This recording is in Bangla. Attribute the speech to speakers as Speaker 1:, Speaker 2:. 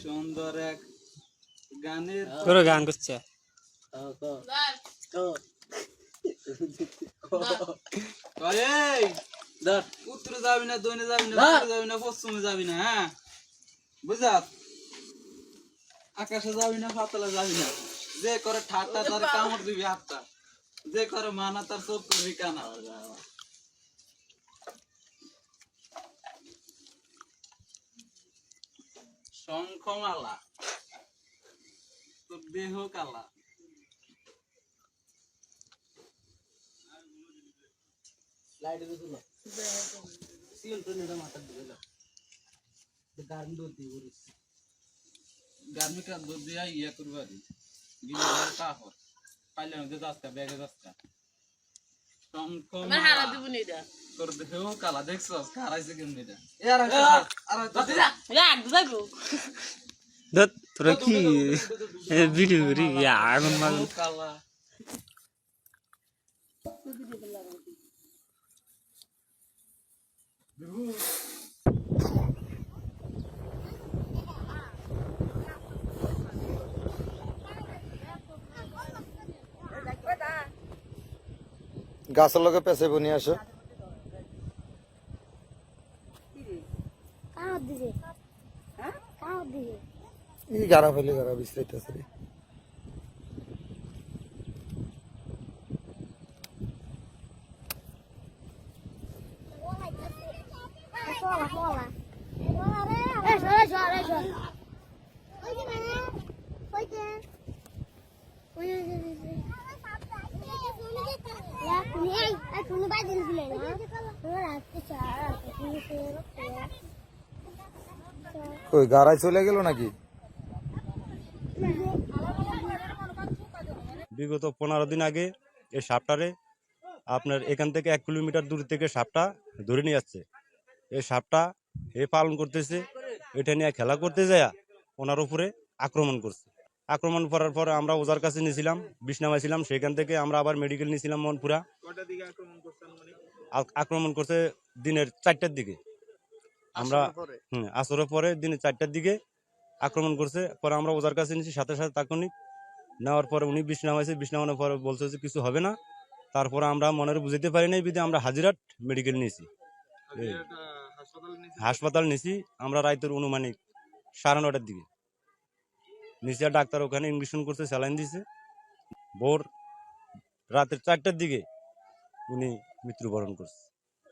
Speaker 1: সুন্দর এক গানের
Speaker 2: করে গান করছে
Speaker 1: উত্তরে যাবি না, দক্ষিণে যাবি না, উত্তরে যাবি না, পশ্চিমে যাবি না, হ্যাঁ বুঝাত? আকাশে যাবি না, পাতালে যাবি না। যে করে ঠাট্টা তার কামড় দিবি হাতটা, যে করে মানা তার চোখ করবি কানা। শঙ্খমালা তোর দেহ কালা। গার্মিকা দুধ দিয়া ইয়া করবা দি গিলে কাহর পাইলে না যাস্তা ব্যাগে যাস্তা আমার হারা দিব নি দা তোর দেহ কালা দেখছস খারাইছে কেমনে এটা আর যা যাগো
Speaker 2: দত তোরা কি ভিডিও করি আগুন মাগুন
Speaker 1: কালা
Speaker 3: গাছের লগে পেছে বনি আসে এই গাড়া ফেলে গাড়া বিশ্রাইতেছে রে ওই গাড়ায় চলে গেল নাকি?
Speaker 4: বিগত 15 দিন আগে এই সাপটারে আপনার এখান থেকে 1 কিলোমিটার দূর থেকে সাপটা ধরে নিয়ে যাচ্ছে। এই সাপটা এ পালন করতেছে, এটা নিয়ে খেলা করতে যায় ওনার উপরে আক্রমণ করছে। আক্রমণ করার পর আমরা ওজার কাছে নিয়েছিলাম, বিষ নামাইছিলাম, সেখান থেকে আমরা আবার মেডিকেল নিয়েছিলাম মনপুরা। আক্রমণ করছে দিনের 4টার দিকে, আমরা আসরের পরে দিনের 4টার দিকে আক্রমণ করছে। পরে আমরা ওজার কাছে নিয়েছি, সাথে সাথে তাৎক্ষণিক নেওয়ার পরে উনি বিষ নামাইছে, বিষ নামানোর পরে বলছে যে কিছু হবে না। তারপরে আমরা মনের বুঝতে পারি নাই বিধে আমরা হাজিরাট মেডিকেল নিয়েছি, হাসপাতাল নিয়েছি। আমরা রাতের অনুমানিক 9:30টার দিকে নিচে ডাক্তার ওখানে ইনজেকশন করছে, স্যালাইন দিছে। ভোর রাতের 4টার দিকে উনি মৃত্যুবরণ করছে।